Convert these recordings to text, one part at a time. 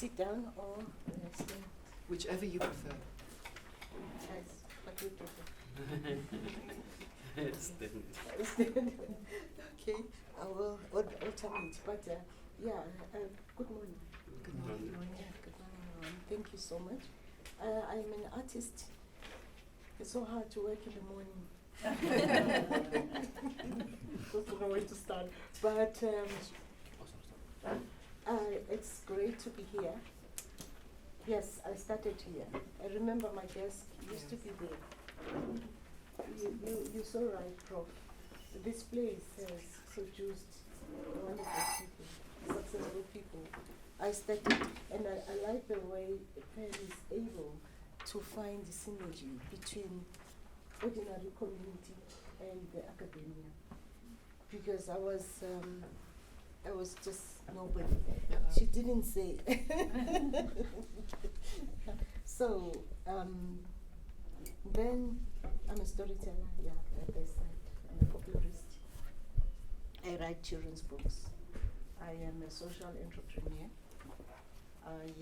sit down or stand? Whichever you prefer. Yes, what you prefer. Stand. Stand. Okay, I will alternate. But good morning. Good morning. Yeah, good morning, everyone. Thank you so much. I'm an artist. It's so hard to work in the morning. Don't know where to start. But it's great to be here. Yes, I started here. I remember my desk used to be there. You're so right, Prof. This place has produced wonderful people, successful people. I studied, and I like the way Pen is able to find the synergy between ordinary community and the academia. Because I was just nobody. She didn't say. So then I'm a storyteller. Yeah, like I said, I'm a folklorist. I write children's books. I am a social entrepreneur. I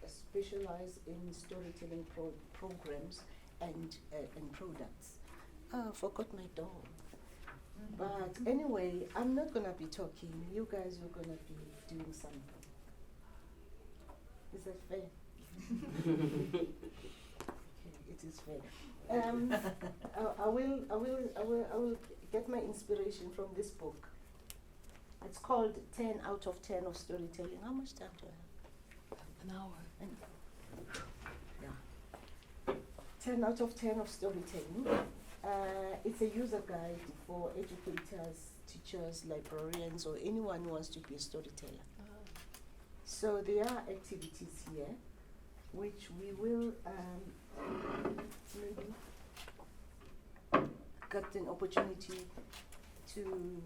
specialize in storytelling programs and products. Forgot my dog. But anyway, I'm not going to be talking. You guys are going to be doing something. Is that fair? Okay, it is fair. I will get my inspiration from this book. It's called 10 out of 10 of storytelling. How much time do I have? An hour. Yeah. 10 out of 10 of storytelling. It's a user guide for educators, teachers, librarians, or anyone who wants to be a storyteller. So there are activities here which we will maybe get an opportunity to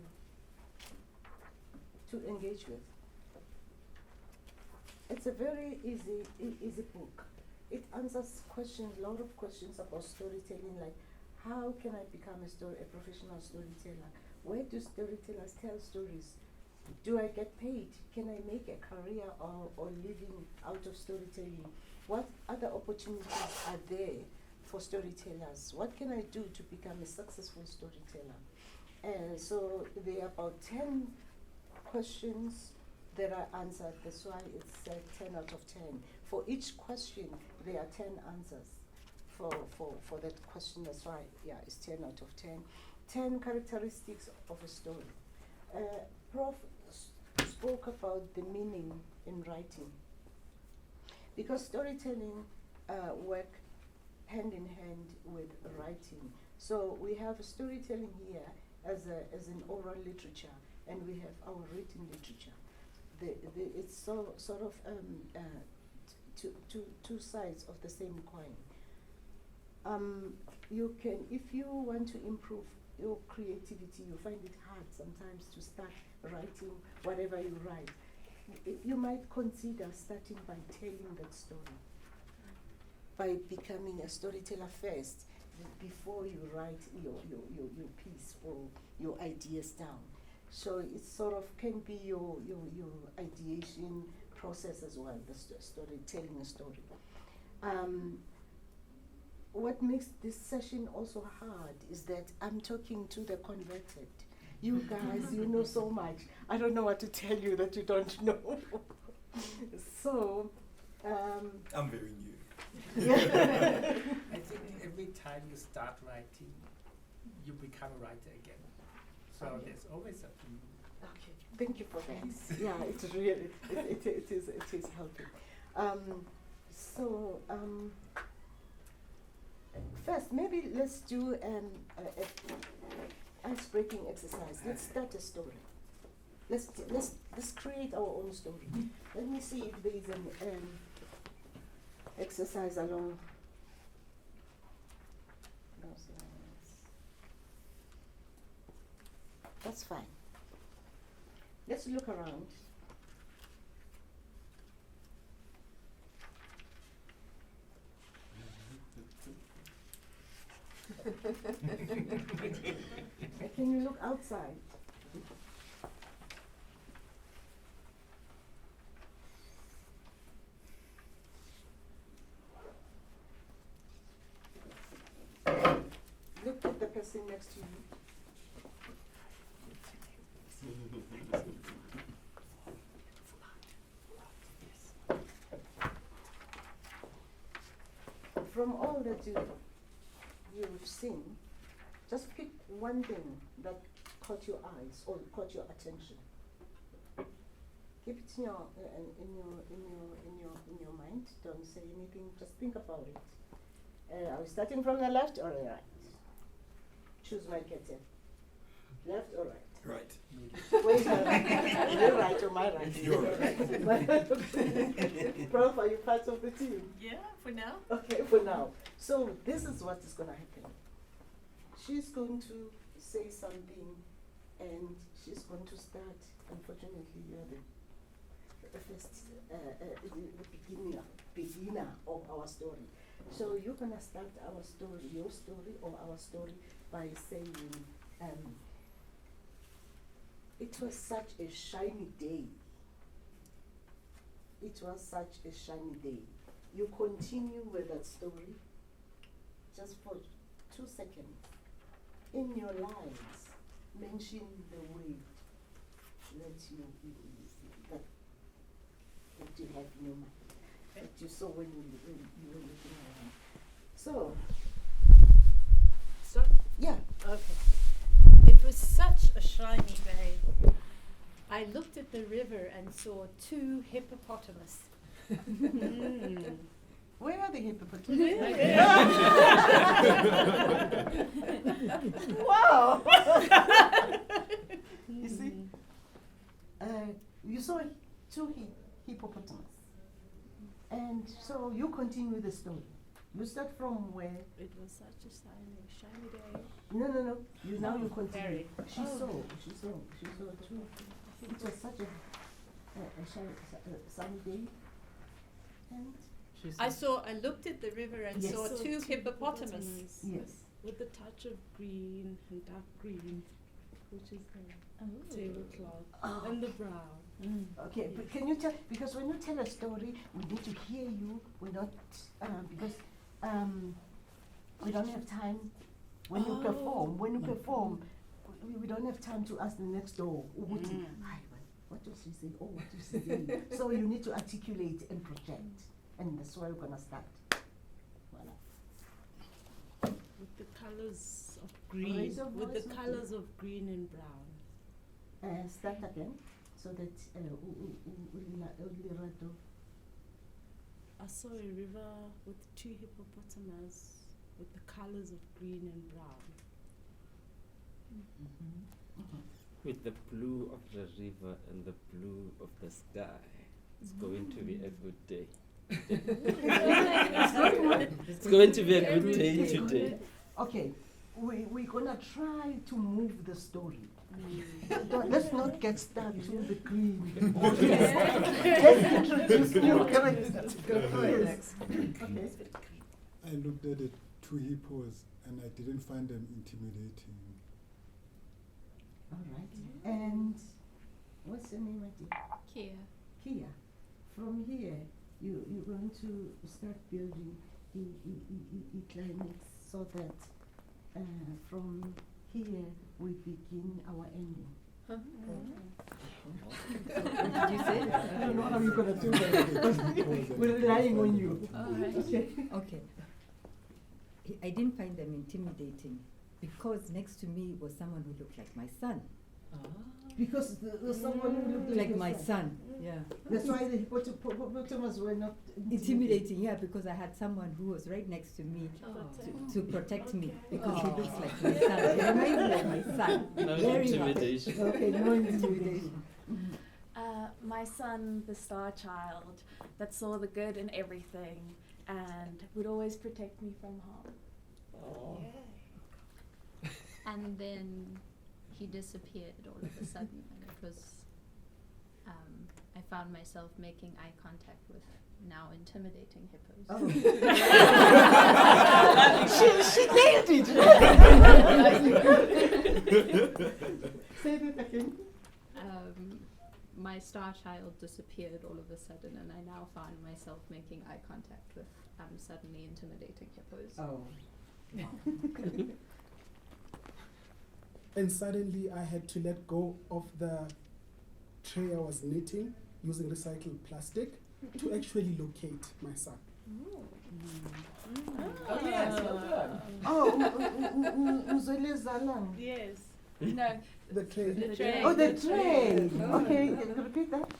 engage with. It's a very easy book. It answers questions, a lot of questions about storytelling, like how can I become a professional storyteller? Where do storytellers tell stories? Do I get paid? Can I make a career or living out of storytelling? What other opportunities are there for storytellers? What can I do to become a successful storyteller? So there are about 10 questions that are answered. That's why it's 10 out of 10. For each question, there are 10 answers for that question. That's why, it's 10 out of 10. 10 characteristics of a story. Prof spoke about the meaning in writing. Because storytelling work hand in hand with writing. So we have storytelling here as an oral literature, and we have our written literature. It's sort of two sides of the same coin. You can, if you want to improve your creativity, you find it hard sometimes to start writing whatever you write. You might consider starting by telling that story, by becoming a storyteller first, before you write your piece or your ideas down. So it sort of can be your ideation process as well, the story, telling a story. What makes this session also hard is that I'm talking to the converted. You guys, you know so much. I don't know what to tell you that you don't know. So, I'm very new. I think every time you start writing, you become a writer again. So there's always a few. Okay, thank you for that. Yeah, it's really, it is helping. First, maybe let's do an ice-breaking exercise. Let's start a story. Let's create our own story. Let me see if there is an exercise along those lines. That's fine. Let's look around. Can you look outside? person next to you. From all that you've seen, just pick one thing that caught your eyes or caught your attention. Keep it in your mind. Don't say anything. Just think about it. Are we starting from the left or the right? Choose my captain. Left or right? Right. Where's my right? Your right or my right? Your right. Prof, are you part of the team? Yeah, for now. Okay, for now. So this is what is going to happen. She's going to say something, and she's going to start. Unfortunately, you're the first, the beginner of our story. So you're going to start our story, your story or our story, by saying, it was such a shiny day. It was such a shiny day. You continue with that story just for 2 seconds. In your lines, mention the word that you have in your mind, that you saw when you were looking around. So, yeah. Okay. It was such a shiny day. I looked at the river and saw 2 hippopotamus. Where are the hippopotamus? Wow! You see? You saw 2 hippopotamus. And so you continue the story. You start from where? It was such a shiny day. No. Now you continue. Very. She saw 2. It was such a sunny day. And I looked at the river and Yes. saw 2 hippopotamus. yes. With a touch of green and dark green, which is the tablecloth, and the brown. Okay, but can you tell, because when you tell a story, we need to hear you. We're not, because we don't have time. When you perform, we don't have time to ask the next door, what does she say? Oh, what does she say? So you need to articulate and project. And that's where we're going to start. Voila. With the colors of green, Raise your with the voice, colors of green and brown. Start again, so that I saw a river with 2 hippopotamus with the colors of green and brown. With the blue of the river and the blue of the sky. It's going to be a good day. It's going to be a good day today. Okay, we're going to try to move the story. Let's not get stuck to the green. Let's introduce new characters. Go for it next. Okay. I looked at the 2 hippos and I didn't find them intimidating. All right. And what's your name, Adi? Kia. From here, you're going to start building a climax so that from here we begin our ending. Huh? What did you say? I don't know how you're going to do that. We're relying on you. Okay. I didn't find them intimidating because next to me was someone who looked like my son. Because there's someone who looked Like your my son. son, yeah. That's why the hippopotamus were not Intimidating, yeah, because I had someone who was right next to me to protect me because he looks like my son. It reminds me of my son. No Very intimidation. much. Okay, no intimidation. My son, the star child, that saw the good in everything and would always protect me from harm. Oh. And then he disappeared all of a sudden, and it was, I found myself making eye contact with now intimidating hippos. Oh. she nailed it! Say that again. My star child disappeared all of a sudden, and I now found myself making eye contact with suddenly intimidating hippos. Oh. And suddenly I had to let go of the tray I was knitting using recycled plastic to actually locate my son. Oh, yes, well done. Yes. No, The tray. the tray. Oh, the tray. Okay, can you repeat that?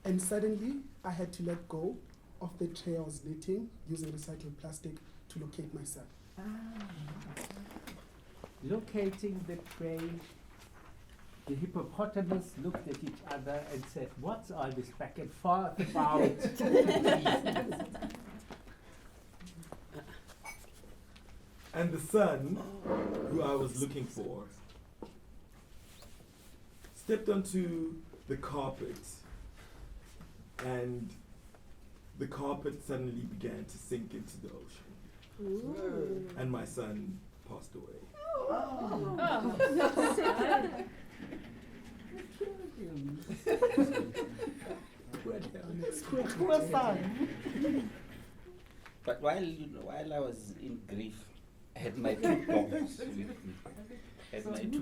And suddenly I had to let go of the tray I was knitting using recycled plastic to locate my son. Locating the tray, the hippopotamus looked at each other and said, "What's all this back and forth about?" And the son, who I was looking for, stepped onto the carpet, and the carpet suddenly began to sink into the ocean. Ooh. And my son passed away. Poor son. But while I was in grief, I had my two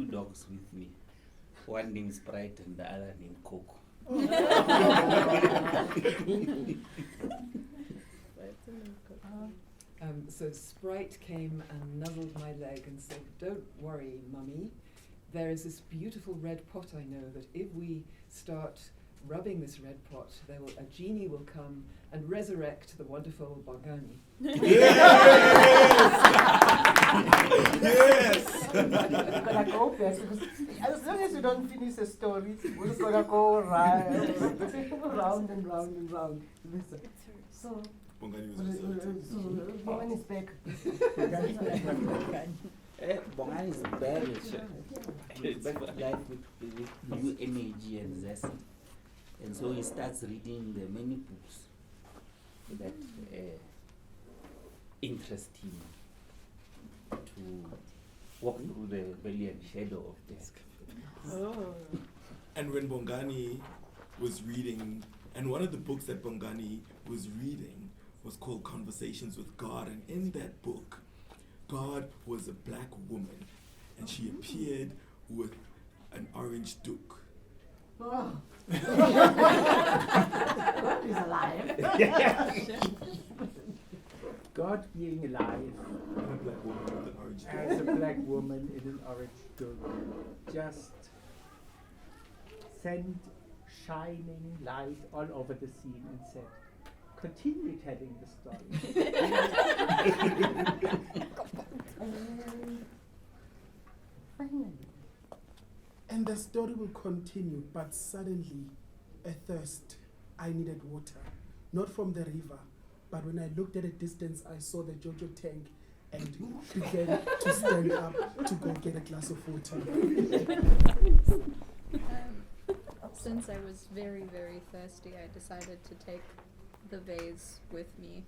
dogs with me. One named Sprite and the other named Coco. So Sprite came and nuzzled my leg and said, "Don't worry, Mummy. There is this beautiful red pot I know that if we start rubbing this red pot, a genie will come and resurrect the wonderful Bongani." Yes! Like obvious, because as long as you don't finish a story, we're just gonna go round and round and round. So, Bongani was Bongani is back. Bongani is back. He's back to life with new energy and zest. And so he starts reading the many books that interest him to walk through the valley and shadow of death. And when Bongani was reading, and one of the books that Bongani was reading was called Conversations with God, and in that book, God was a black woman, and she appeared with an orange duke. Oh. God is alive. God being alive And a black woman with an orange duke. as a black woman in an orange duke just sent shining light all over the scene and said, "Continue telling the story." Finally. And the story will continue, but suddenly, a thirst. I needed water, not from the river, but when I looked at a distance, I saw the Jojo tank and began to stand up to go get a glass of water. Since I was very, very thirsty, I decided to take the vase with me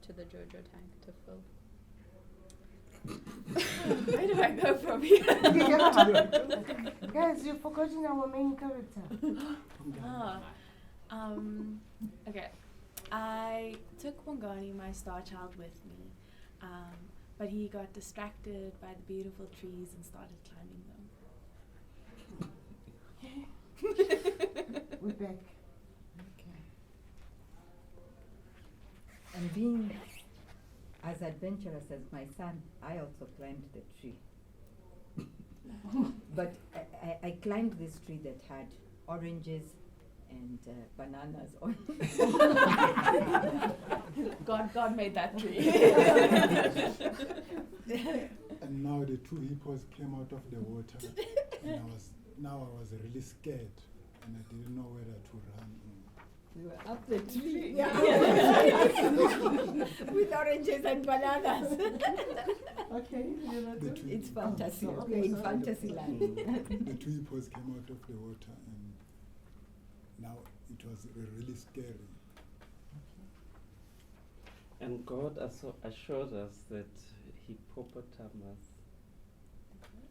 to the Jojo tank to fill. Where do I go from here? Guys, you've forgotten our main character. Okay. I took Bongani, my star child, with me, but he got distracted by the beautiful trees and started climbing them. We're back. And being as adventurous as my son, I also climbed the tree. But I climbed this tree that had oranges and bananas on God made that tree. And now the two hippos came out of the water, and I was really scared, and I didn't know whether to run. We were up the tree. With oranges and bananas. Okay, It's fantasy. We're in fantasy land. The two hippos came out of the water, and now it was really scary. And God also assured us that hippopotamus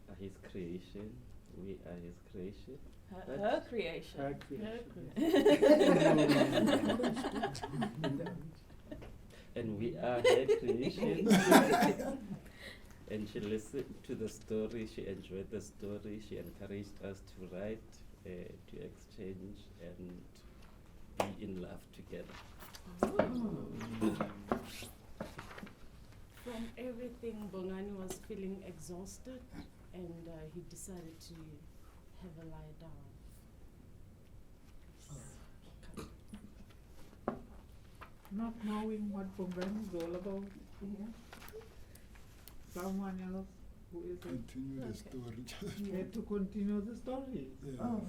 are his creation, we are his creation. Her creation. Her creation. And we are her creation. And she listened to the story, she enjoyed the story, she encouraged us to write, to exchange, and be in love together. From everything, Bongani was feeling exhausted, and he decided to have a lie down. Not knowing what Bongani is all about. Someone else who is Continue the story. here to continue the story. Yeah. Oh.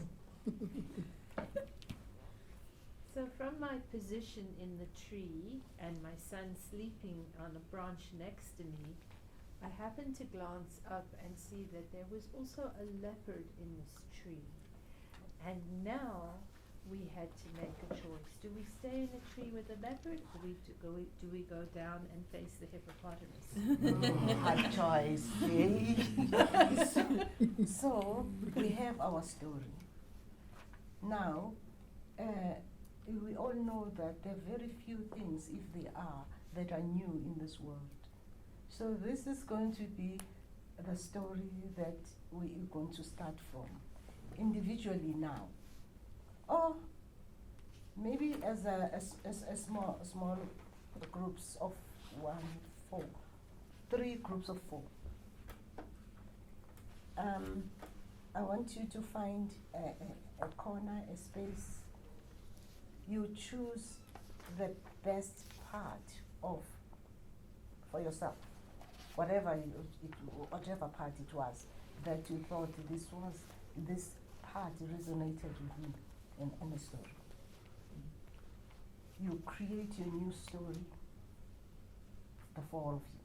So from my position in the tree and my son sleeping on a branch next to me, I happened to glance up and see that there was also a leopard in this tree. And now we had to make a choice. Do we stay in the tree with the leopard, or do we go down and face the hippopotamus? Hard choice. So we have our story. Now, we all know that there are very few things, if they are, that are new in this world. So this is going to be the story that we are going to start from, individually now. Or maybe as a small groups of 3 groups of 4. I want you to find a corner, a space. You choose the best part for yourself, whatever part it was that you thought this part resonated with me in the story. You create your new story, the 4 of you.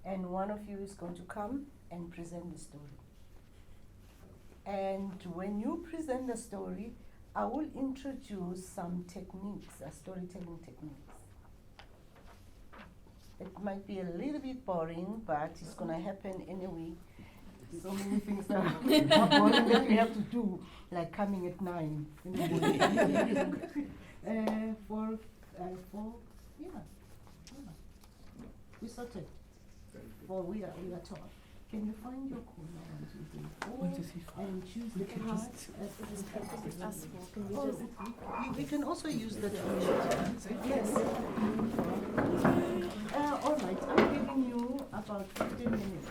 And one of you is going to come and present the story. And when you present the story, I will introduce some techniques, storytelling techniques. It might be a little bit boring, but it's going to happen anyway. So many things are boring that we have to do, like coming at 9 in the morning. We sorted. We are taught. Can you find your corner 1, 2, 3, 4, and choose the part? We can also use the yes. All right, I'm giving you about 15 minutes.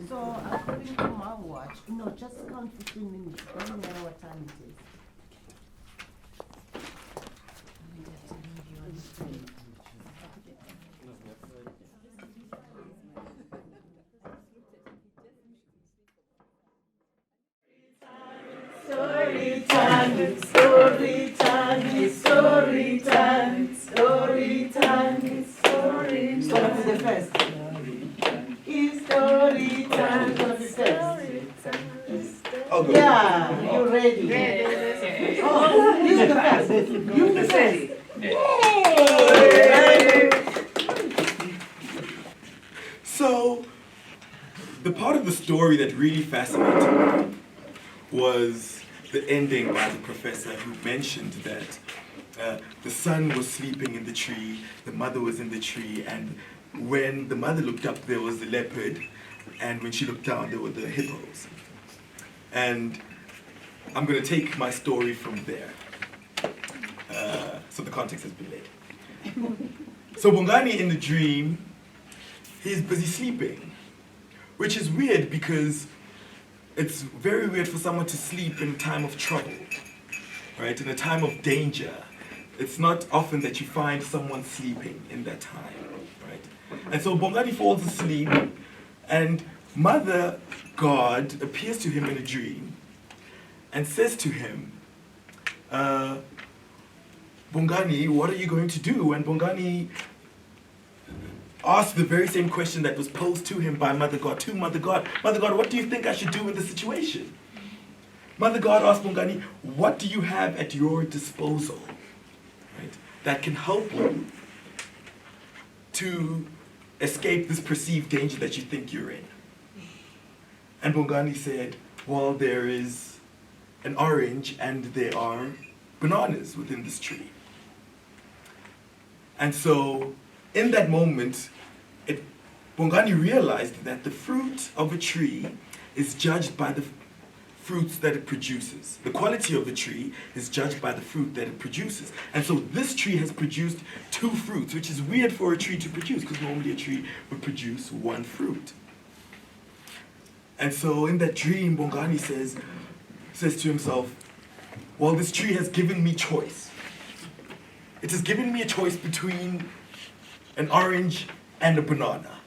So according to my watch, no, just count 15 minutes. Doesn't matter what time it is. Story time, story time, story time, story time, story time. Start with the first. It's story time. Okay. Yeah, you ready? Ready. Oh, you the first. You the first. So, the part of the story that really fascinated me was the ending by the professor, who mentioned that the son was sleeping in the tree, the mother was in the tree, and when the mother looked up, there was the leopard, and when she looked down, there were the hippos. And I'm going to take my story from there. So the context has been laid. So Bongani in the dream, he's busy sleeping, which is weird because it's very weird for someone to sleep in a time of trouble, right? In a time of danger. It's not often that you find someone sleeping in that time, right? And so Bongani falls asleep, and Mother God appears to him in a dream and says to him, Bongani, what are you going to do? And Bongani asked the very same question that was posed to him by Mother God, to Mother God. Mother God, what do you think I should do in this situation? Mother God asked Bongani, what do you have at your disposal, right, that can help you to escape this perceived danger that you think you're in? And Bongani said, well, there is an orange and there are bananas within this tree. And so in that moment, Bongani realized that the fruit of a tree is judged by the fruits that it produces. The quality of a tree is judged by the fruit that it produces. And so this tree has produced 2 fruits, which is weird for a tree to produce, because normally a tree would produce 1 fruit. And so in that dream, Bongani says to himself, well, this tree has given me choice. It has given me a choice between an orange and a banana.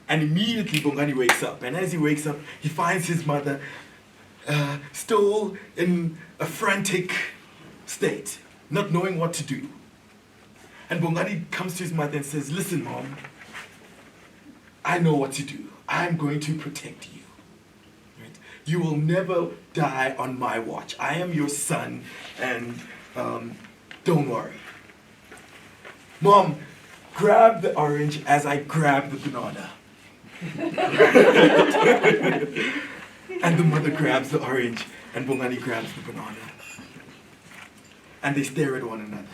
And immediately Bongani wakes up. And as he wakes up, he finds his mother still in a frantic state, not knowing what to do. And Bongani comes to his mother and says, listen, Mom, I know what to do. I'm going to protect you. Right? You will never die on my watch. I am your son, and don't worry. Mom, grab the orange as I grab the banana. And the mother grabs the orange and Bongani grabs the banana. And they stare at one another.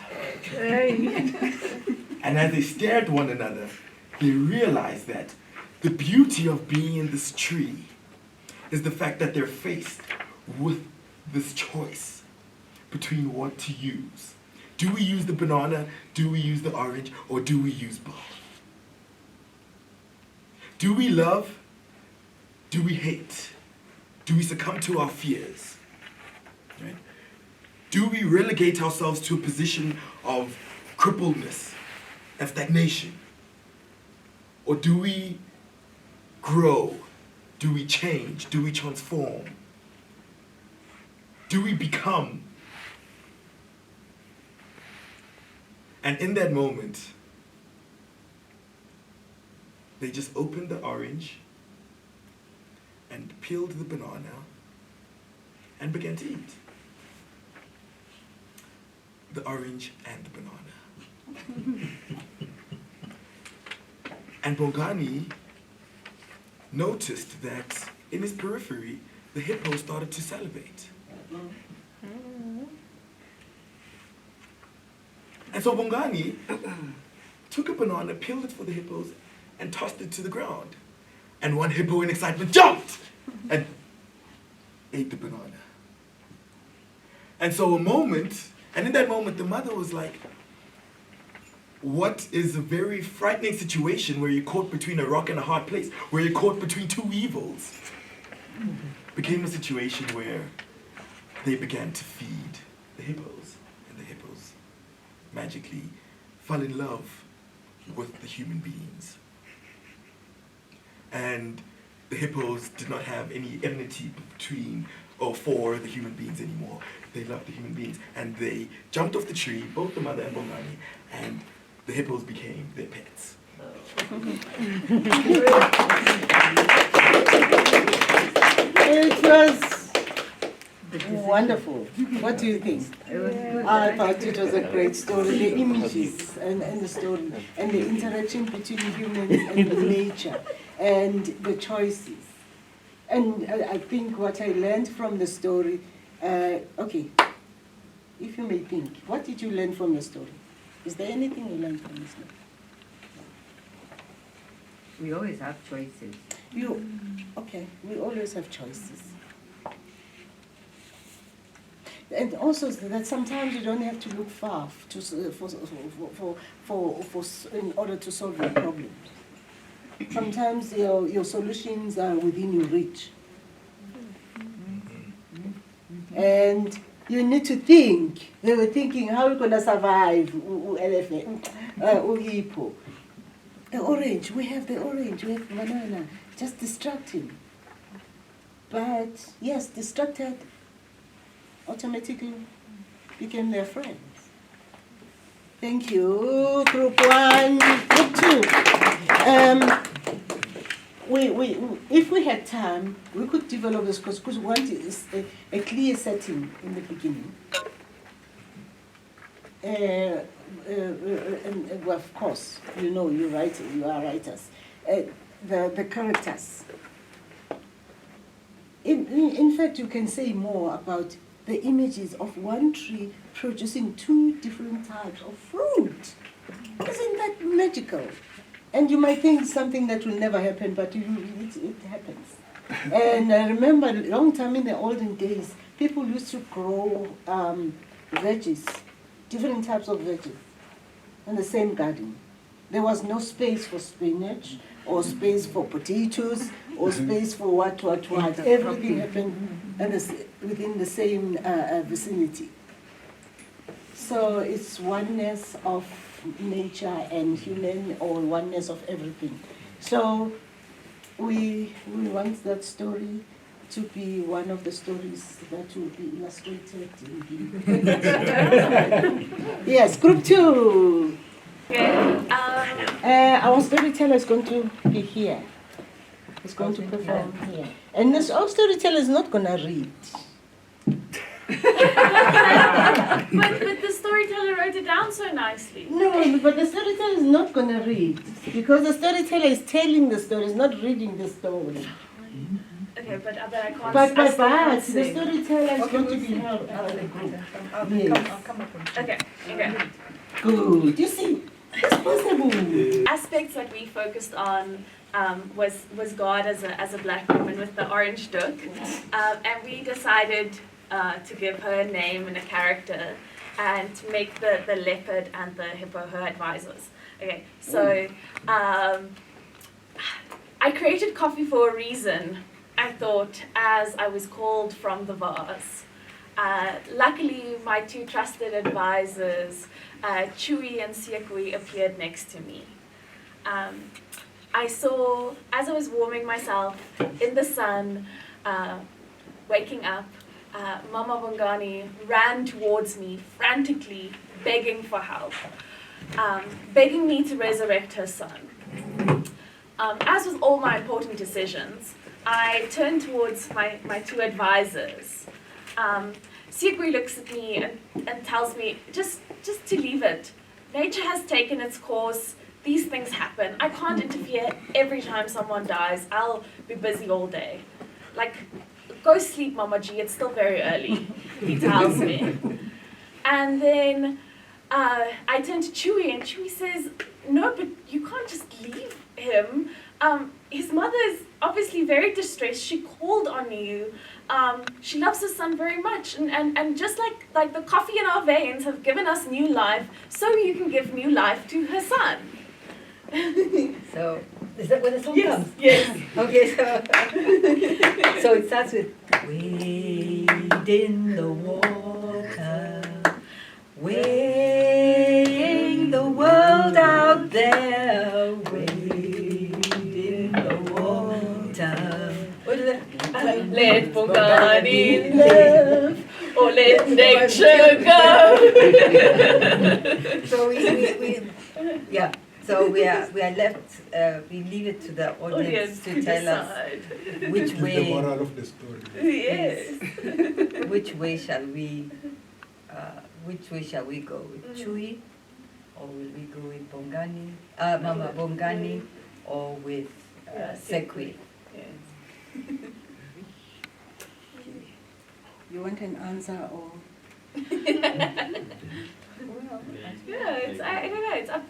And as they stare at one another, they realize that the beauty of being in this tree is the fact that they're faced with this choice between what to use. Do we use the banana, do we use the orange, or do we use both? Do we love? Do we hate? Do we succumb to our fears? Right? Do we relegate ourselves to a position of crippledness and stagnation? Or do we grow? Do we change? Do we transform? Do we become? And in that moment, they just opened the orange and peeled the banana and began to eat. The orange and the banana. And Bongani noticed that in his periphery, the hippo started to salivate. And so Bongani took a banana, peeled it for the hippos, and tossed it to the ground. And one hippo in excitement jumped and ate the banana. And so in that moment, the mother was like, what is a very frightening situation where you're caught between a rock and a hard place, where you're caught between 2 evils, became a situation where they began to feed the hippos, and the hippos magically fell in love with the human beings. And the hippos did not have any enmity between or for the human beings anymore. They loved the human beings, and they jumped off the tree, both the mother and Bongani, and the hippos became their pets. It was wonderful. What do you think? I thought it was a great story. The images and the story and the interaction between humans and nature and the choices. And I think what I learned from the story, okay, if you may think, what did you learn from the story? Is there anything you learned from the story? We always have choices. Okay, we always have choices. And also that sometimes you don't have to look far in order to solve your problems. Sometimes your solutions are within your reach. And you need to think. They were thinking, how are we going to survive? Elephant, hippo. The orange, we have banana. Just distracting. But yes, distracted automatically became their friends. Thank you, Group 1. Group 2. If we had time, we could develop this course because one is a clear setting in the beginning. And well, of course, you are writers. The characters. In fact, you can say more about the images of one tree producing 2 different types of fruit. Isn't that magical? And you might think something that will never happen, but it happens. And I remember a long time in the olden days, people used to grow veggies, different types of veggies, in the same garden. There was no space for spinach, or space for potatoes, or space for what. Everything happened within the same vicinity. So it's oneness of nature and human, or oneness of everything. So we want that story to be one of the stories that will be illustrated. Yes, group 2. Our storyteller is going to be here. He's going to perform here. And our storyteller is not going to read. But the storyteller wrote it down so nicely. No, but the storyteller is not going to read. Because the storyteller is telling the story, is not reading the story. Okay, but I can't. But the storyteller is going to be held out of the group. Yes. Okay. Good. You see, it's possible. Aspects that we focused on was God as a black woman with the orange duck, and we decided to give her a name and a character, and to make the leopard and the hippo her advisors. Okay, so I created coffee for a reason. I thought, as I was called from the vase. Luckily, my 2 trusted advisors, Chewy and Siakui, appeared next to me. I saw, as I was warming myself in the sun, waking up, Mama Bongani ran towards me, frantically begging for help, begging me to resurrect her son. As with all my important decisions, I turned towards my 2 advisors. Siakui looks at me and tells me, just to leave it. Nature has taken its course. These things happen. I can't interfere every time someone dies. I'll be busy all day. Like, go sleep, Mama G. It's still very early, he tells me. And then I turn to Chewy, and Chewy says, no, but you can't just leave him. His mother is obviously very distressed. She called on you. She loves her son very much. And just like the coffee in our veins have given us new life, so you can give new life to her son. So, is that where the song comes? Yes. Okay, so it starts with wade in the water, weighing the world out there, wade in the water. What is that? Let Bongani live, or let nature go. So we yeah. So we are left. We leave it to the audience to tell us which way. The moral of the story. Yes. Which way shall we? Which way shall we go with Chewy, or will we go with Bongani, Mama Bongani, or with Sekwi? Yes. You want an answer, or? Yeah, I don't know. It's up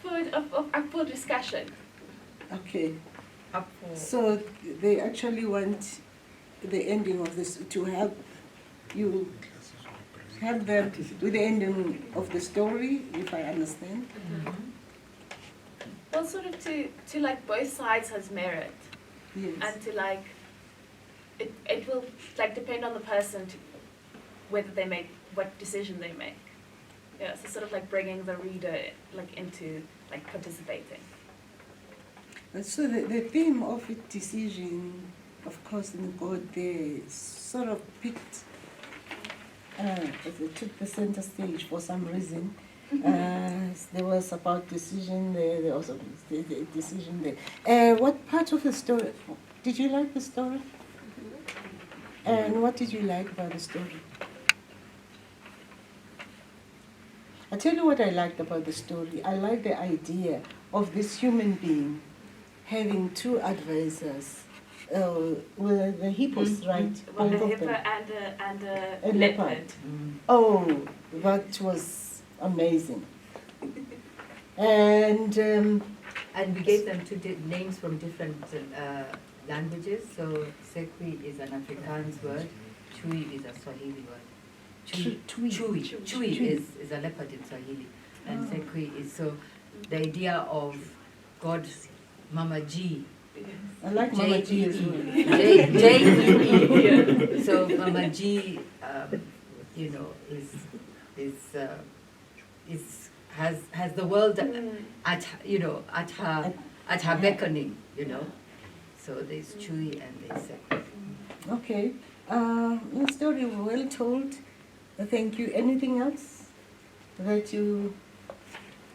for discussion. Okay. Up for. So they actually want the ending of this to help you help them with the ending of the story, if I understand. Well, sort of to like both sides has merit, Yes. and to like it will like depend on the person to whether they make what decision they make. Yeah, so sort of like bringing the reader like into like participating. So the theme of it decision, of course, in God, they sort of picked, it took the center stage for some reason. There was about decision there, there was the decision there. What part of the story, did you like the story? And what did you like about the story? I'll tell you what I liked about the story. I like the idea of this human being having 2 advisors. Were the hippos, right? Well, Both a of hippo them. and A a leopard. leopard. Oh, that was amazing. And And we gave them two names from different languages. So Sekwi is an Afrikaans word, Chui is a Swahili word. Chui is a leopard in Swahili, and Sekwi is so the idea of God, Mama G. I like Mama G as well. J-E-E. So Mama G, you know, has the world at her beckoning, you know. So there's Chui and there's Sekwi. Okay. The story well told. Thank you. Anything else that you?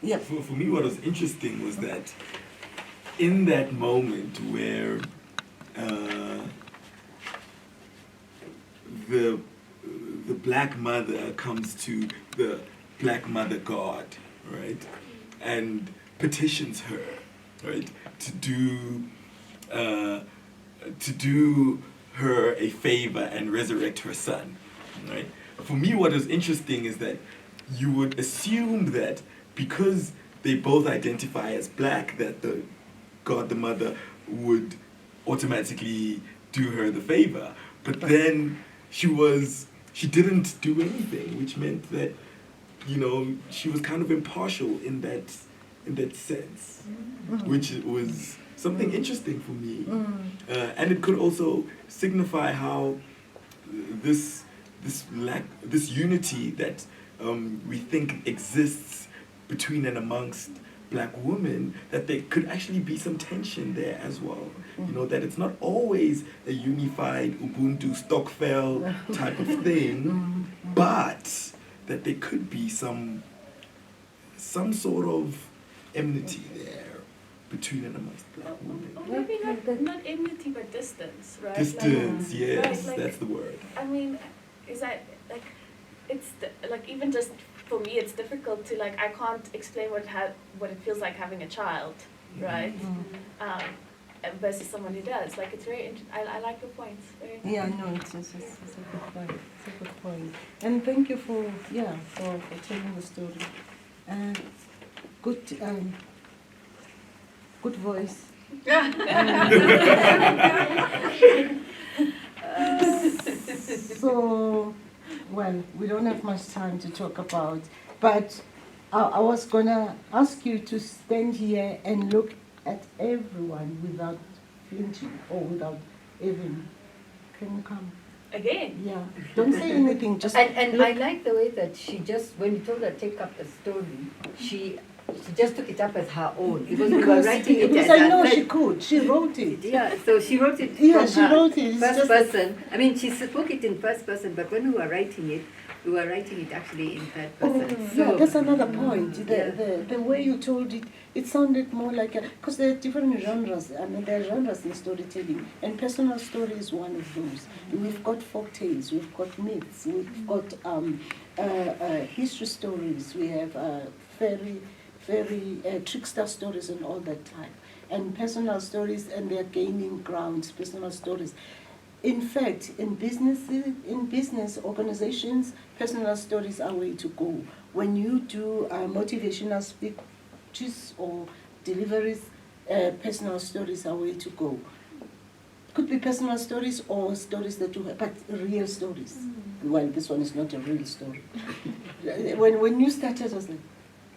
Yeah. For me, what was interesting was that in that moment where the black mother comes to the black mother god, right, and petitions her, right, to do her a favor and resurrect her son, right? For me, what is interesting is that you would assume that because they both identify as black, that the God, the mother, would automatically do her the favor. But then she didn't do anything, which meant that, you know, she was kind of impartial in that sense, which was something interesting for me. And it could also signify how this unity that we think exists between and amongst black women, that there could actually be some tension there as well. You know, that it's not always a unified Ubuntu Stockfell type of thing, but that there could be some sort of enmity there between and amongst black women. Or maybe not enmity, but distance, right? Distance, yes, right, like, that's the word. I mean, is that like, like even just for me, it's difficult to like, I can't explain what it feels like having a child, right? Versus someone who does. Like, it's very I like your points. Yeah, no, it's a good point. It's a good point. And thank you for telling the story. Good voice. So, well, we don't have much time to talk about, but I was gonna ask you to stand here and look at everyone without flinching or without even. Can you come? Again? Yeah. Don't say anything. Just and look. I like the way that she just, when you told her to take up the story, she just took it up as her own. It was Because writing it because as I know a she could. She wrote it. Yeah, so she wrote it Yeah, from she her wrote it. It's first just- person. I mean, she spoke it in first person, but when we were writing it actually in third person. Yeah, that's another point. The way you told it, it sounded more like because there are different genres. I mean, there are genres in storytelling, and personal story is one of those. We've got folk tales, we've got myths, we've got history stories. We have fairy trickster stories and all that type, and personal stories, and they're gaining grounds. Personal stories. In fact, in business organizations, personal stories are way to go. When you do motivational speeches or deliveries, personal stories are way to go. Could be personal stories or stories that you have, but real stories. Well, this one is not a real story. when you started, I was like,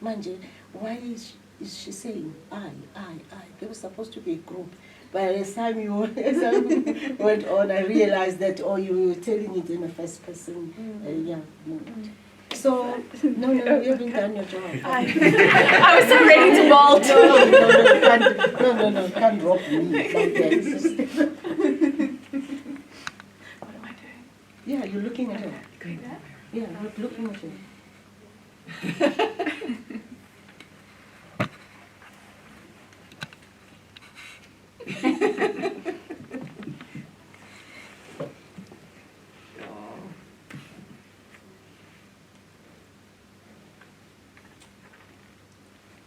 Manje, why is she saying I? They were supposed to be a group. But as time you went on, I realized that, you were telling it in a first person. So, no, you haven't done your job. I was so ready to bolt. No, can't drop me like that. What am I doing? Yeah, you're looking at her. Yeah, looking at her.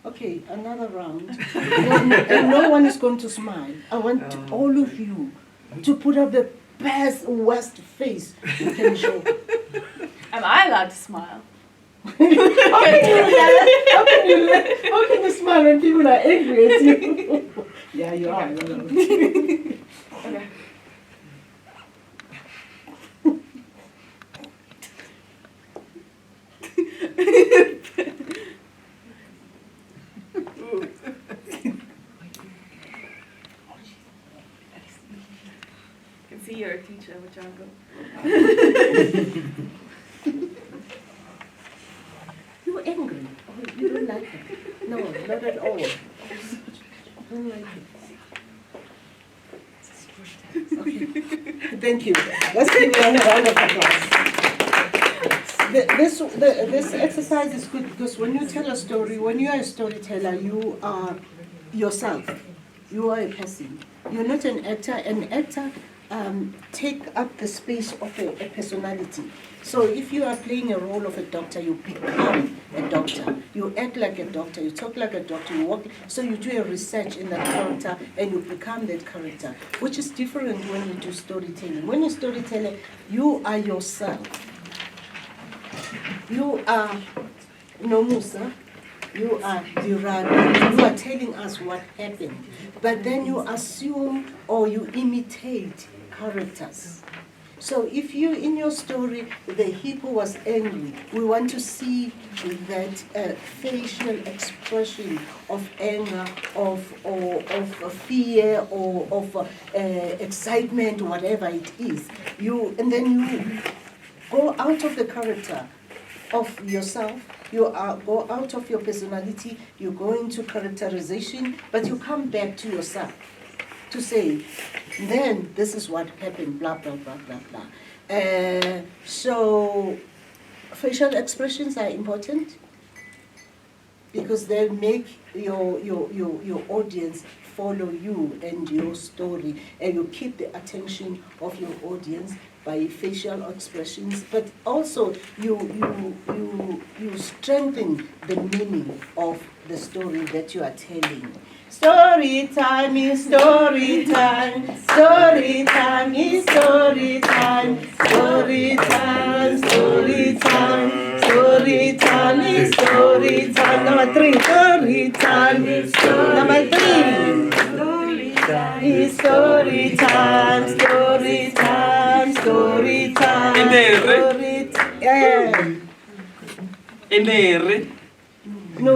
Okay, another round. No one is going to smile. I want all of you to put up the worst face you can show. Am I allowed to smile? How can you smile when people are angry at you? Yeah, you are. Okay. I can see you're a teacher, Machango. You're angry. Oh, you don't like it. No, not at all. I don't like it. Okay. Thank you. Let's give you a round of applause. This exercise is good because when you tell a story, when you are a storyteller, you are yourself. You are a person. You're not an actor. An actor take up the space of a personality. So if you are playing a role of a doctor, you become a doctor. You act like a doctor. You talk like a doctor. You walk. So you do a research in that character, and you become that character, which is different when you do storytelling. When you storyteller, you are yourself. You are Nomsa. You are rican. You are telling us what happened, but then you assume or you imitate characters. So if you, in your story, the hippo was angry, we want to see that facial expression of anger, of fear, or of excitement, whatever it is. And then you go out of the character of yourself. You go out of your personality. You go into characterization, but you come back to yourself to say, then this is what happened, blah, blah, blah, blah, blah. So facial expressions are important because they make your audience follow you and your story, and you keep the attention of your audience by facial expressions, but also you strengthen the meaning of the story that you are telling. Story time is story time. Story time is story time. Story time, story time. Story time is story time. Number 3, story time. Number 3, story time is story time. Story time, story time. No.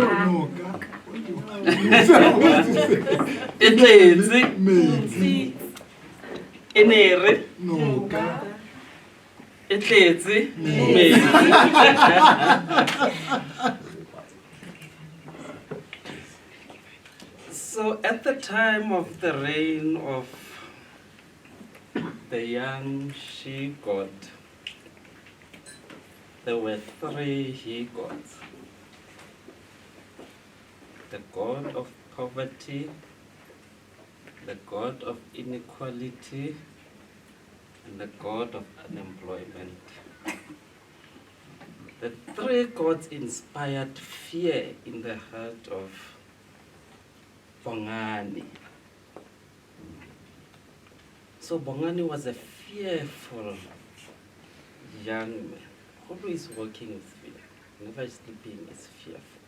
So at the time of the reign of the young she-god, there were 3 he-gods. The god of poverty, the god of inequality, and the god of unemployment. The 3 gods inspired fear in the heart of Bongani. So Bongani was a fearful young man, always working with fear. Never sleeping is fearful.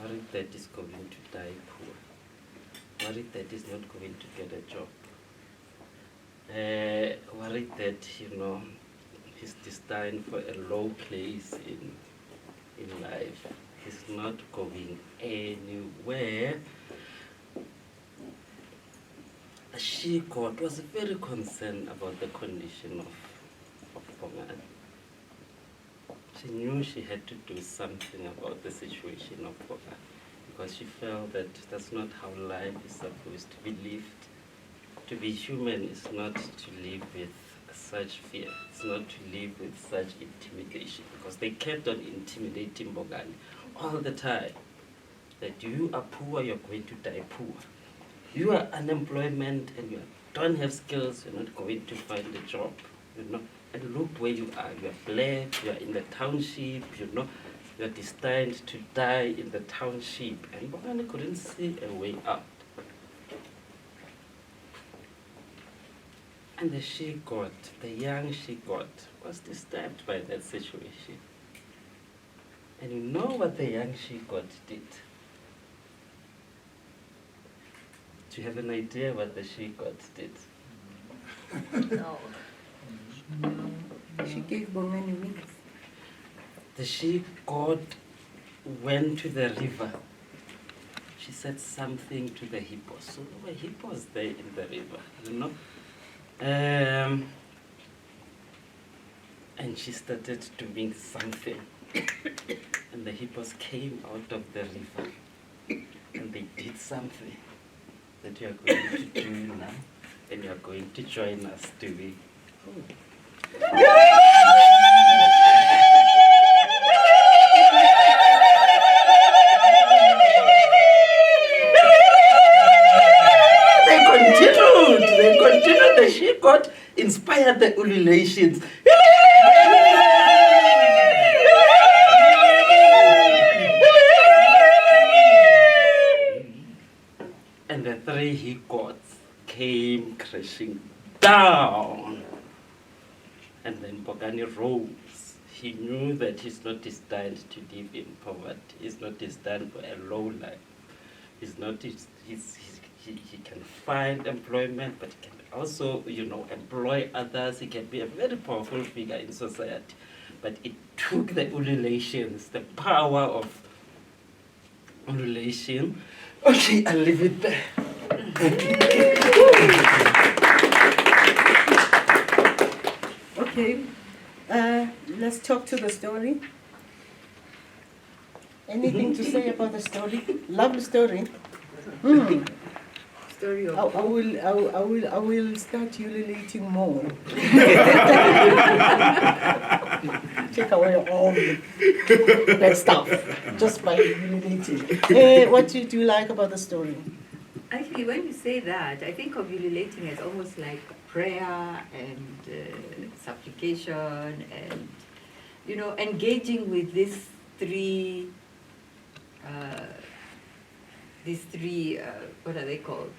Worried that he's going to die poor. Worried that he's not going to get a job. Worried that, he's destined for a low place in life. He's not going anywhere. The she-god was very concerned about the condition of Bongani. She knew she had to do something about the situation of Bongani because she felt that that's not how life is supposed to be lived. To be human is not to live with such fear. It's not to live with such intimidation because they kept on intimidating Bongani all the time. That you are poor, you're going to die poor. You are unemployment and you don't have skills, you're not going to find a job. And look where you are. You are black, you are in the township, you are destined to die in the township. And Bongani couldn't see a way out. And the she-god, the young she-god, was disturbed by that situation. And you know what the young she-goat did? Do you have an idea what the she-goat did? No. She gave Bongani wings. The she-goat went to the river. She said something to the hippos. So there were hippos there in the river, you know. And she started doing something. And the hippos came out of the river. And they did something that you are going to do now. And you are going to join us doing. They continued. The she-goat inspired the ululations. And the three he-goats came crashing down. And then Bongani rose. He knew that he's not destined to live in poverty. He's not destined for a low life. He can find employment, but he can also, employ others. He can be a very powerful figure in society. But it took the ululations, the power of ululation. Okay, I'll leave it there. Okay, let's talk to the story. Anything to say about the story? Lovely story. Story of I will start ululating more. Take away all the bad stuff just by ululating. What do you like about the story? Actually, when you say that, I think of ululating as almost like prayer and supplication and, engaging with these three, what are they called?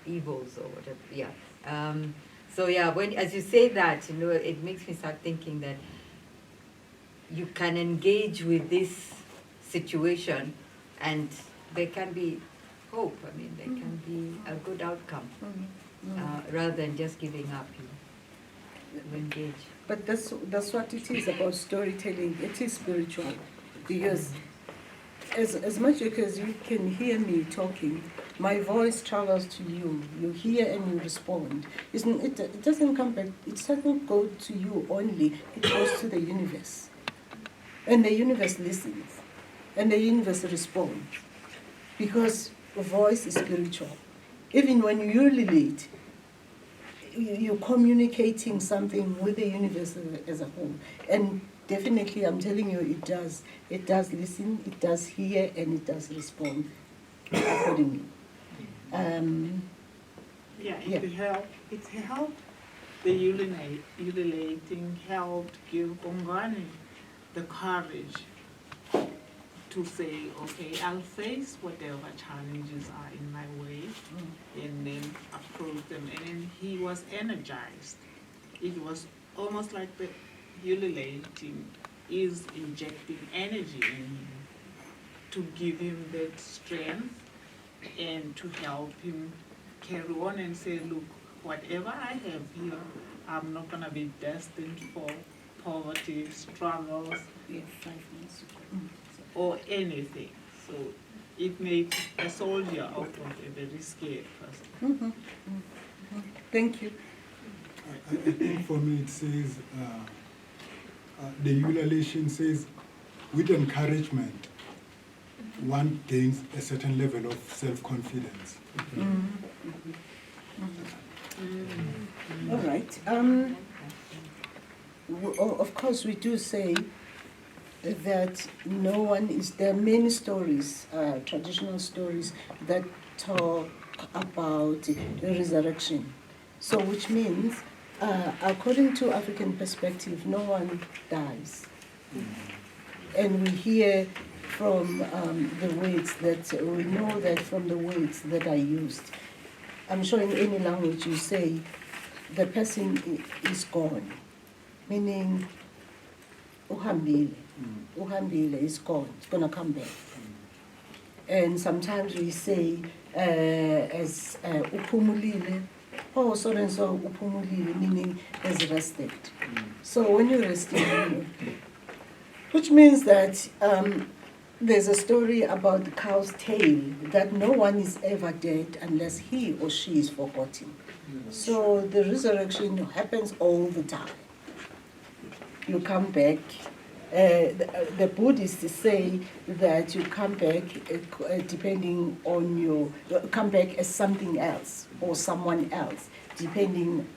Evils or whatever, yeah. So yeah, as you say that, it makes me start thinking that you can engage with this situation and there can be hope. I mean, there can be a good outcome rather than just giving up. You engage. But that's what it is about storytelling. It is spiritual, because as much as you can hear me talking, my voice travels to you. You hear and you respond. It doesn't come back. It doesn't go to you only. It goes to the universe, and the universe listens, and the universe responds, because the voice is spiritual. Even when you ululate, you're communicating something with the universe as a whole. And definitely, I'm telling you, it does. It does listen, it does hear, and it does respond accordingly. It helped. The ululating helped give Bongani the courage to say, okay, I'll face whatever challenges are in my way, and then approach them. And then he was energized. It was almost like the ululating is injecting energy in him to give him that strength and to help him carry on and say, look, whatever I have here, I'm not going to be destined for poverty, struggles, or anything. So it made a soldier out of a very scared person. Thank you. I think for me it says, the ululation says, with encouragement, one gains a certain level of self-confidence. All right. Of course, we do say that there are many stories, traditional stories, that talk about the resurrection. So, which means, according to African perspective, no one dies. And we hear from the words that, we know that from the words that are used. I'm sure in any language you say, the person is gone, meaning uhambile. uhambile, is gone, it's going to come back. And sometimes we say, as upumulile, oh, so and so upumulile, meaning has rested. So when you're resting, which means that there's a story about the cow's tail, that no one is ever dead unless he or she is forgotten. So the resurrection happens all the time. You come back. The Buddhists say that you come back depending on you come back as something else or someone else, depending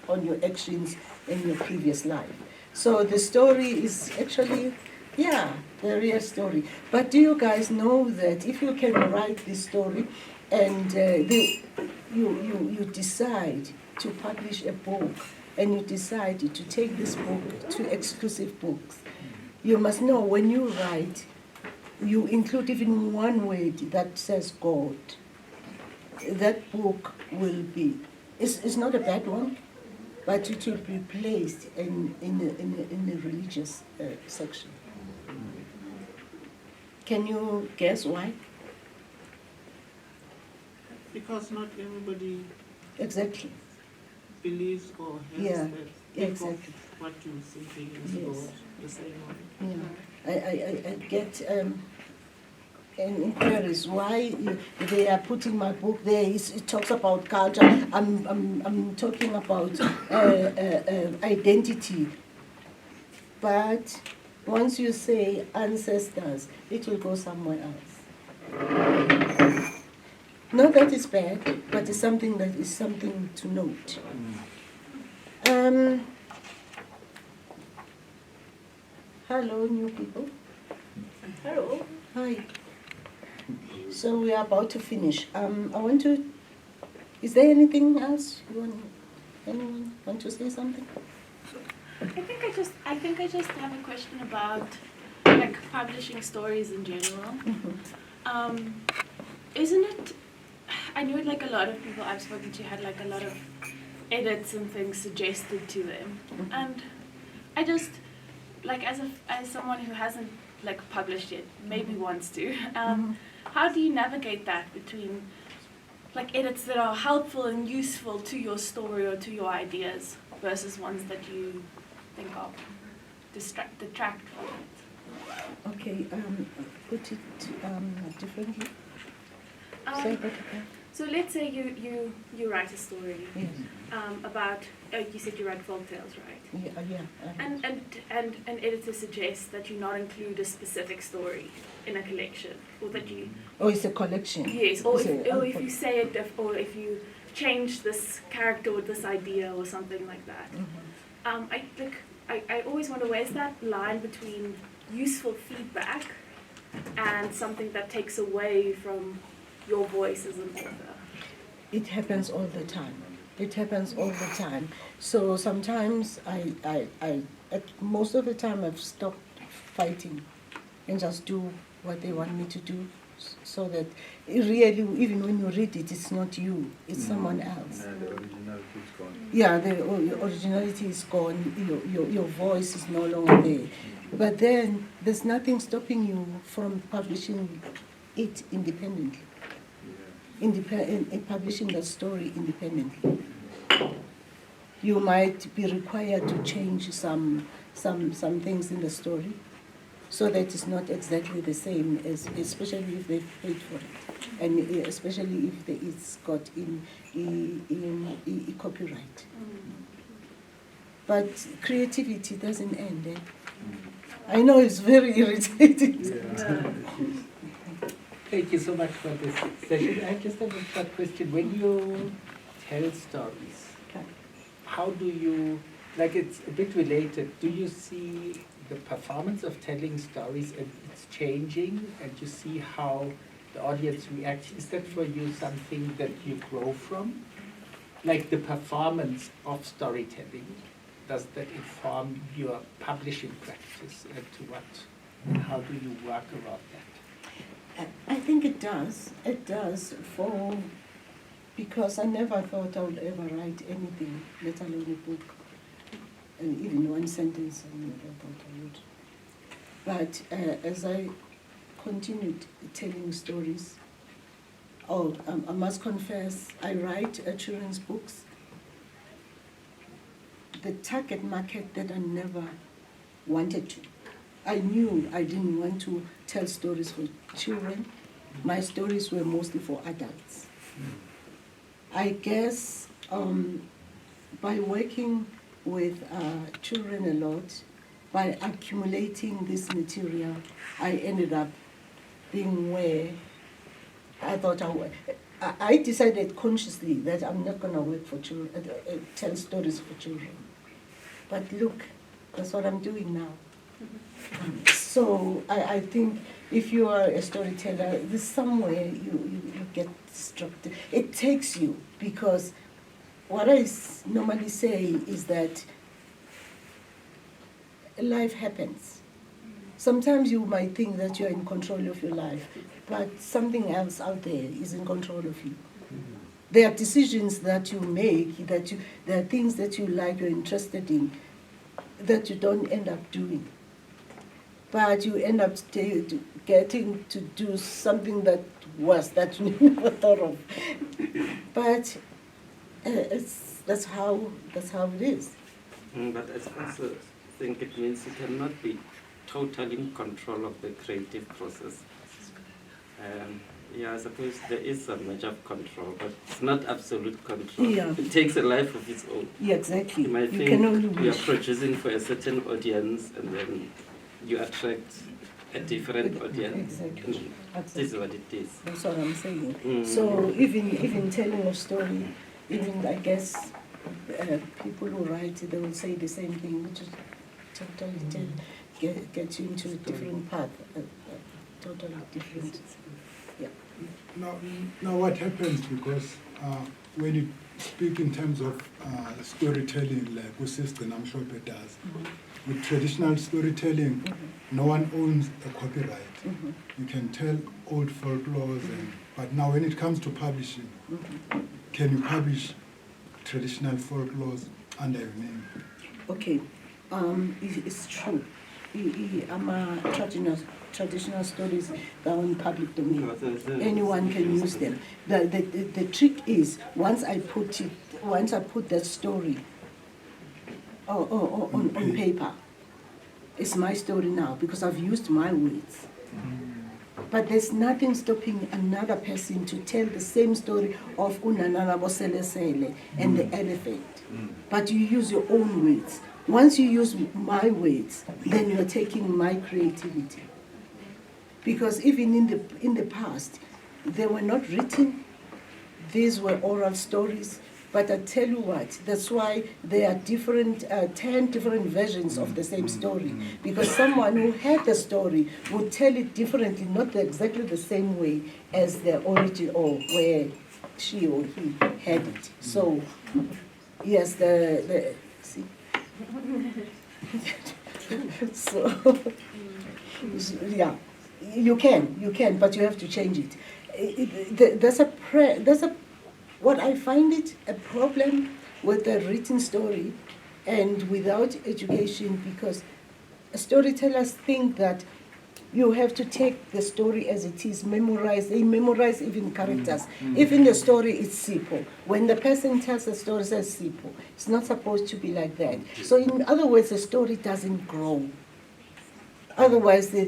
on your actions in your previous life. So the story is actually, yeah, the real story. But do you guys know that if you can write this story and you decide to publish a book and you decide to take this book to exclusive books, you must know when you write, you include even one word that says God. That book will be, it's not a bad one, but it will be placed in the religious section. Can you guess why? Because not everybody exactly believes or has yeah, that exactly. what you think is Yes. God, the same way. Yeah. I get inquiries why they are putting my book there. It talks about culture. I'm talking about identity. But once you say ancestors, it will go somewhere else. Not that it's bad, but it's something that is something to note. Hello, new people. Hello. Hi. So we are about to finish. I want to. Is there anything else you want? Anyone want to say something? I think I just have a question about like publishing stories in general. Isn't it? I know like a lot of people I've spoken to had like a lot of edits and things suggested to them, and I just like as someone who hasn't like published yet, maybe wants to. How do you navigate that between like edits that are helpful and useful to your story or to your ideas versus ones that you think of detract from it? Okay, put it differently. Say that again. So let's say you write a story about you said you write folk tales, right? Yeah. And an editor suggests that you not include a specific story in a collection, or that you. Oh, it's a collection. Yes, or if you say it, or if you change this character or this idea or something like that. I always wonder, where's that line between useful feedback and something that takes away from your voice as an author? It happens all the time. It happens all the time. So sometimes most of the time I've stopped fighting and just do what they want me to do, so that really, even when you read it, it's not you, it's someone else. And the originality is gone. Yeah, the originality is gone, your voice is no longer there. But then there's nothing stopping you from publishing it independently. In publishing the story independently. You might be required to change some things in the story, so that it's not exactly the same, especially if they've paid for it, and especially if it's got in copyright. But creativity doesn't end. I know it's very irritating. Thank you so much for this session. I just have a short question. When you tell stories, how do you, like it's a bit related, do you see the performance of telling stories and it's changing, and you see how the audience reacts? Is that for you something that you grow from? Like the performance of storytelling, does that inform your publishing practice, and to what, and how do you work around that? I think it does. It does, because I never thought I would ever write anything, let alone a book. And even one sentence, I never thought I would. But as I continued telling stories, I must confess, I write children's books. The target market that I never wanted to. I knew I didn't want to tell stories for children. My stories were mostly for adults. I guess by working with children a lot, by accumulating this material, I ended up being where I thought I would. I decided consciously that I'm not going to work for children, tell stories for children. But look, that's what I'm doing now. So I think if you are a storyteller, there's somewhere you get distracted. It takes you, because what I normally say is that life happens. Sometimes you might think that you're in control of your life, but something else out there is in control of you. There are decisions that you make, there are things that you like, you're interested in, that you don't end up doing. But you end up getting to do something that you never thought of. But that's how it is. But I also think it means you cannot be totally in control of the creative process. Yeah, I suppose there is some measure of control, but it's not absolute control. Yeah. It takes a life of its own. Yeah, exactly. You might think can only you are wish. producing for a certain audience, and then you attract a different audience. Exactly. This is what it is. That's what I'm saying. Mm. So even telling a story, even I guess people who write, they will say the same thing, which is totally get you into a different path, totally different. Yeah. Now what happens, because when you speak in terms of storytelling, like Usisten, I'm sure it does, with traditional storytelling, no one owns a copyright. You can tell old folklores, but now when it comes to publishing, can you publish traditional folklores under your name? Okay, it's true. Traditional stories that are in public domain. Anyone can use them. The trick is once I put that story on paper, it's my story now because I've used my words. But there's nothing stopping another person to tell the same story of Unanana Boselesele and the elephant. But you use your own words. Once you use my words, then you're taking my creativity. Because even in the past, they were not written. These were oral stories. But I tell you what, that's why there are 10 different versions of the same story. Because someone who had the story would tell it differently, not exactly the same way as the origin or where she or he had it. So, yes, see? So, yeah, you can, but you have to change it. What I find it a problem with the written story and without education, because storytellers think that you have to take the story as it is, memorize. They memorize even characters. Even the story is simple. When the person tells the story, says simple. It's not supposed to be like that. So in other words, the story doesn't grow. Otherwise, the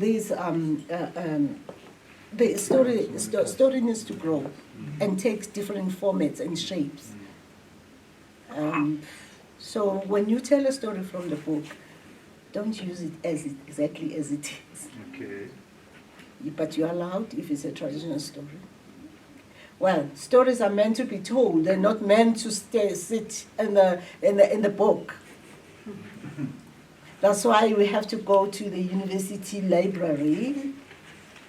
story needs to grow and takes different formats and shapes. So when you tell a story from the book, don't use it exactly as it is. Okay. But you're allowed if it's a traditional story. Well, stories are meant to be told. They're not meant to sit in the book. That's why we have to go to the university library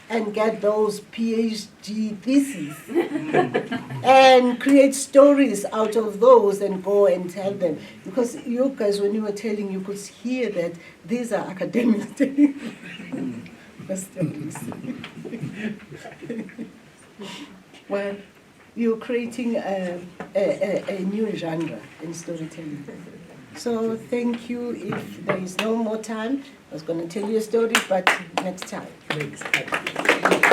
and get those PhD theses and create stories out of those and go and tell them. Because you guys, when you were telling, you could hear that these are academics telling the stories. Well, you're creating a new genre in storytelling. So thank you. If there is no more time, I was going to tell you a story, but next time. Next time.